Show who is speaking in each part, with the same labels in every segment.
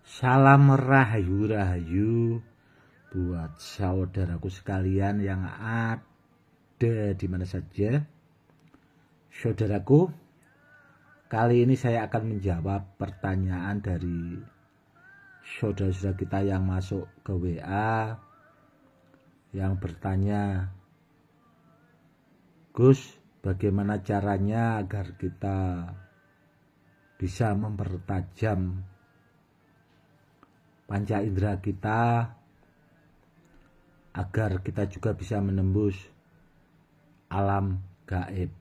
Speaker 1: Salam rahayu-rahayu buat saudaraku sekalian yang ada di mana saja. Saudaraku, kali ini saya akan menjawab pertanyaan dari saudara-saudara kita yang masuk ke WA yang bertanya, Gus, bagaimana caranya agar kita bisa mempertajam panca indera kita agar kita juga bisa menembus alam gaib.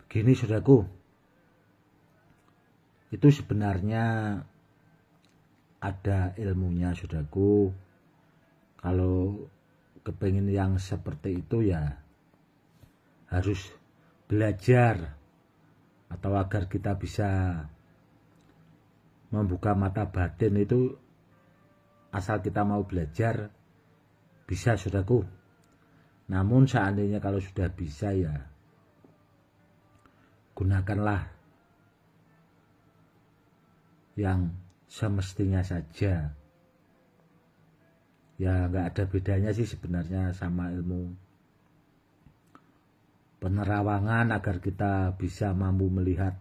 Speaker 1: Begini saudaraku, itu sebenarnya ada ilmunya saudaraku. Kalau kepengen yang seperti itu ya harus belajar, atau agar kita bisa membuka mata batin itu asal kita mau belajar bisa saudaraku. Namun seandainya kalau sudah bisa ya gunakanlah yang semestinya saja. Ya nggak ada bedanya sih sebenarnya sama ilmu penerawangan agar kita bisa mampu melihat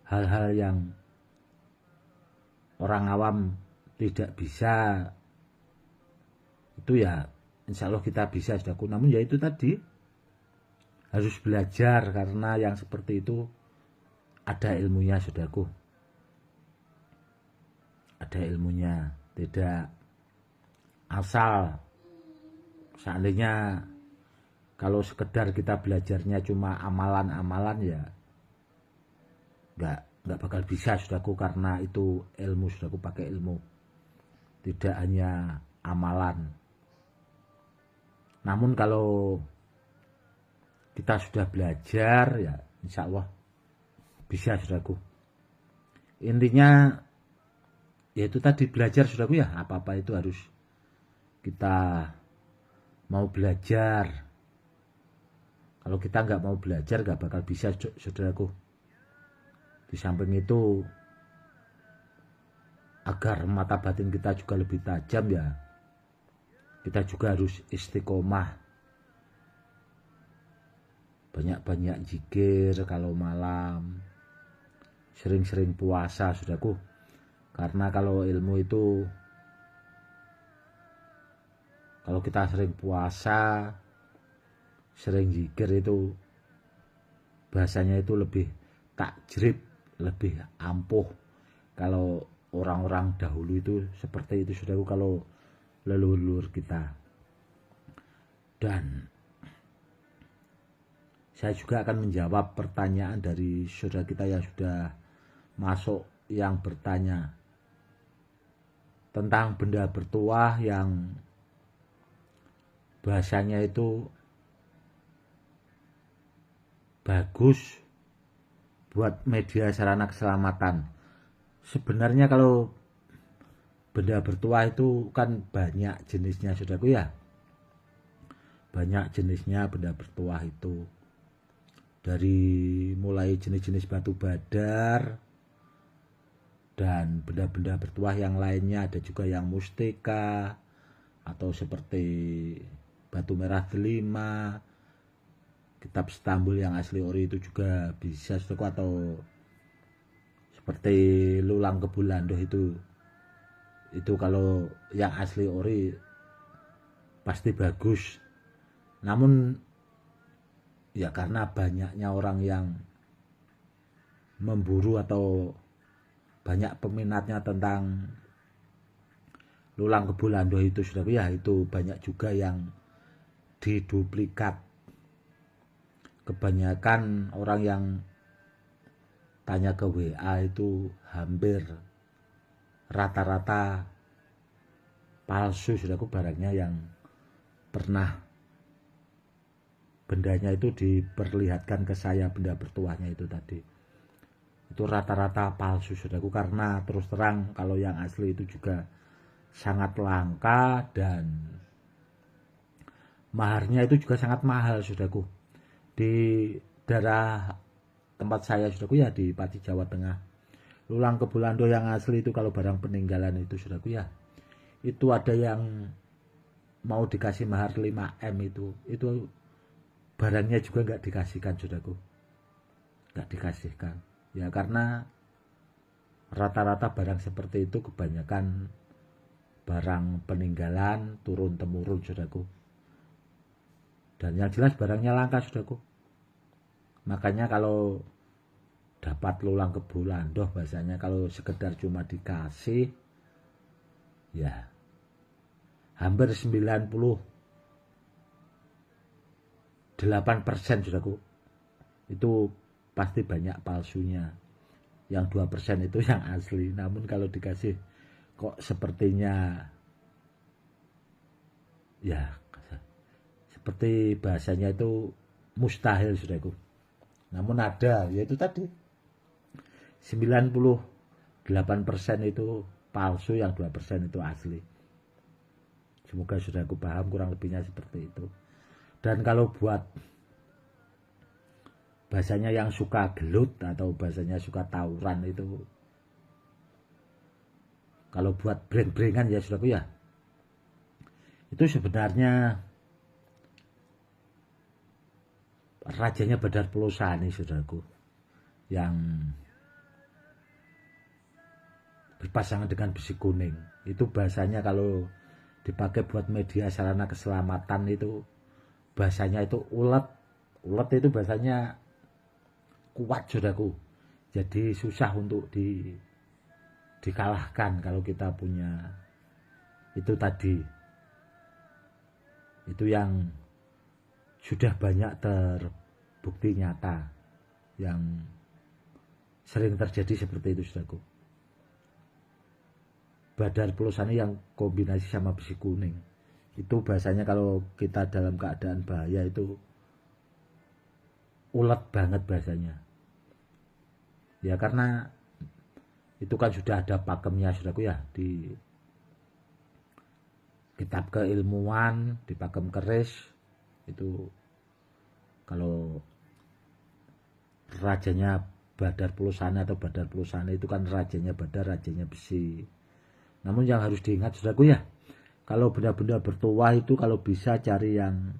Speaker 1: hal-hal yang orang awam tidak bisa. Itu ya insya Allah kita bisa saudaraku. Namun ya itu tadi harus belajar, karena yang seperti itu ada ilmunya saudaraku. Ada ilmunya, tidak asal. Seandainya kalau sekedar kita belajarnya cuma amalan-amalan ya nggak bakal bisa saudaraku, karena itu ilmu saudaraku, pakai ilmu, tidak hanya amalan. Namun kalau kita sudah belajar ya insya Allah bisa saudaraku. Intinya yaitu tadi belajar saudaraku ya, apa-apa itu harus kita mau belajar. Kalau kita nggak mau belajar nggak bakal bisa saudaraku. Di samping itu agar mata batin kita juga lebih tajam ya kita juga harus istiqomah, banyak-banyak zikir kalau malam, sering-sering puasa saudaraku. Karena kalau ilmu itu kalau kita sering puasa, sering zikir itu bahasanya itu lebih takjrib, lebih ampuh. Kalau orang-orang dahulu itu seperti itu saudaraku, kalau leluhur kita. Dan saya juga akan menjawab pertanyaan dari saudara kita yang sudah masuk, yang bertanya tentang benda bertuah yang bahasanya itu bagus buat media sarana keselamatan. Sebenarnya kalau benda bertuah itu kan banyak jenisnya saudaraku ya. Banyak jenisnya benda bertuah itu. Dari mulai jenis-jenis batu badar dan benda-benda bertuah yang lainnya, ada juga yang mustika atau seperti batu merah delima, kitab Istanbul yang asli ori itu juga bisa saudaraku, atau seperti lulang kebulandoh itu kalau yang asli ori pasti bagus. Namun ya karena banyaknya orang yang memburu atau banyak peminatnya tentang lulang kebulandoh itu saudara ya, itu banyak juga yang diduplikat. Kebanyakan orang yang tanya ke WA itu hampir rata-rata palsu saudaraku, barangnya yang pernah bendanya itu diperlihatkan ke saya, benda bertuahnya itu tadi, itu rata-rata palsu saudaraku. Karena terus terang kalau yang asli itu juga sangat langka dan maharnya itu juga sangat mahal saudaraku. Di daerah tempat saya saudaraku ya, di Pati Jawa Tengah, lulang kebulando yang asli itu kalau barang peninggalan itu saudaraku ya, itu ada yang mau dikasih mahar 5M itu barangnya juga nggak dikasihkan saudaraku, nggak dikasihkan ya, karena rata-rata barang seperti itu kebanyakan barang peninggalan turun temurun saudaraku, dan yang jelas barangnya langka saudaraku. Makanya kalau dapat lulang kebulandoh bahasanya, kalau sekedar cuma dikasih ya hampir 98% saudaraku itu pasti banyak palsunya, yang 2% itu yang asli. Namun kalau dikasih kok sepertinya ya seperti bahasanya itu mustahil saudaraku. Namun ada, yaitu tadi 98% itu palsu, yang 2% itu asli. Semoga saudaraku paham kurang lebihnya seperti itu. Dan kalau buat bahasanya yang suka gelut atau bahasanya suka tawuran itu, kalau buat breng-brengan ya saudaraku ya, itu sebenarnya rajanya Badar Pelosani saudaraku, yang berpasangan dengan besi kuning. Itu bahasanya kalau dipakai buat media sarana keselamatan itu bahasanya itu ulet. Ulet itu bahasanya kuat saudaraku, jadi susah untuk dikalahkan kalau kita punya itu tadi. Itu yang sudah banyak terbukti nyata, yang sering terjadi seperti itu saudaraku. Badar Pelosani yang kombinasi sama besi kuning itu bahasanya kalau kita dalam keadaan bahaya itu ulet banget bahasanya ya, karena itu kan sudah ada pakemnya saudaraku ya, di kitab keilmuan, di pakem keris itu. Kalau rajanya Badar Pelosani atau Badar Pelosani itu kan rajanya Badar, rajanya besi. Namun yang harus diingat saudaraku ya, kalau benda-benda bertuah itu kalau bisa cari yang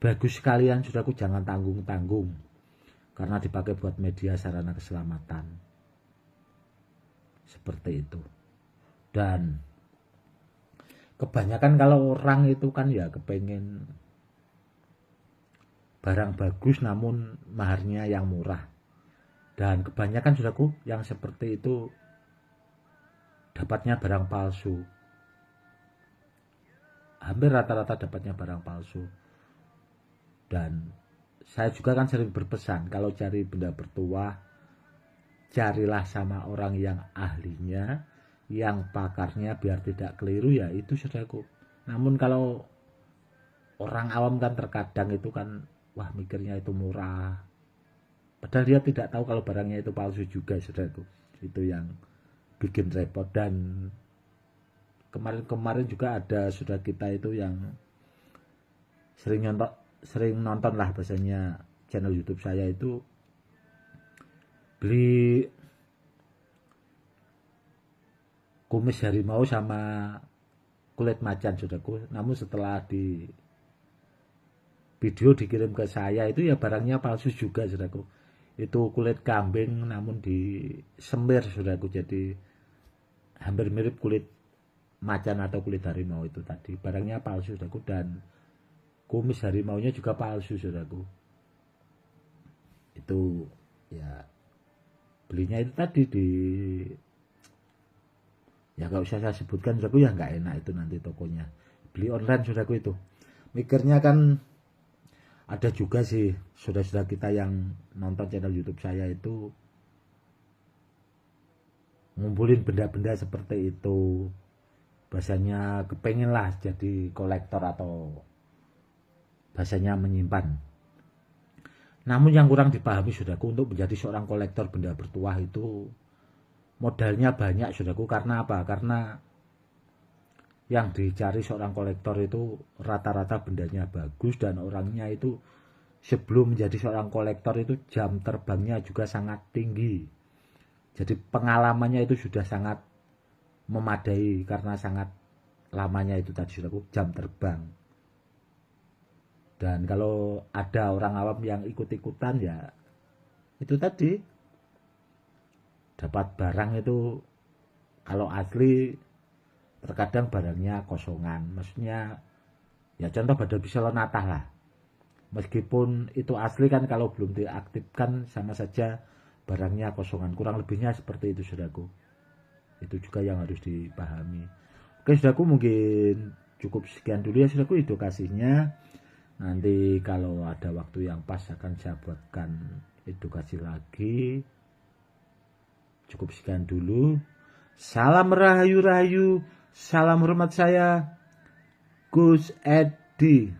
Speaker 1: bagus sekalian saudaraku, jangan tanggung-tanggung, karena dipakai buat media sarana keselamatan seperti itu. Dan kebanyakan kalau orang itu kan ya kepengen barang bagus namun maharnya yang murah, dan kebanyakan saudaraku yang seperti itu dapatnya barang palsu. Hampir rata-rata dapatnya barang palsu. Dan saya juga kan sering berpesan, kalau cari benda bertuah carilah sama orang yang ahlinya, yang pakarnya, biar tidak keliru ya itu saudaraku. Namun kalau orang awam kan terkadang itu kan wah mikirnya itu murah, padahal dia tidak tahu kalau barangnya itu palsu juga saudaraku. Itu yang bikin repot. Dan kemarin-kemarin juga ada saudara kita itu yang sering nonton lah bahasanya channel YouTube saya itu, beli kumis harimau sama kulit macan saudaraku. Namun setelah di video dikirim ke saya itu ya barangnya palsu juga saudaraku. Itu kulit kambing namun disemir saudaraku, jadi hampir mirip kulit macan atau kulit harimau itu tadi. Barangnya palsu saudaraku, dan kumis harimaunya juga palsu saudaraku. Itu ya belinya itu tadi di, ya gak usah saya sebutkan saudaraku ya, nggak enak itu nanti tokonya. Beli online saudaraku itu. Mikirnya kan ada juga sih saudara-saudara kita yang nonton channel YouTube saya itu ngumpulin benda-benda seperti itu, bahasanya kepengen lah jadi kolektor atau bahasanya menyimpan. Namun yang kurang dipahami saudaraku, untuk menjadi seorang kolektor benda bertuah itu modalnya banyak saudaraku. Karena apa? Karena yang dicari seorang kolektor itu rata-rata bendanya bagus, dan orangnya itu sebelum menjadi seorang kolektor itu jam terbangnya juga sangat tinggi. Jadi pengalamannya itu sudah sangat memadai karena sangat lamanya itu tadi saudaraku jam terbang. Dan kalau ada orang awam yang ikut-ikutan ya itu tadi dapat barang itu kalau asli terkadang barangnya kosongan. Maksudnya ya contoh badal bisa lonatah lah. Meskipun itu asli kan kalau belum diaktifkan sama saja barangnya kosongan. Kurang lebihnya seperti itu saudaraku. Itu juga yang harus dipahami. Oke saudaraku, mungkin cukup sekian dulu ya saudaraku edukasinya. Nanti kalau ada waktu yang pas akan saya buatkan edukasi lagi. Cukup sekian dulu. Salam rahayu-rahayu. Salam hormat saya Gus Edi.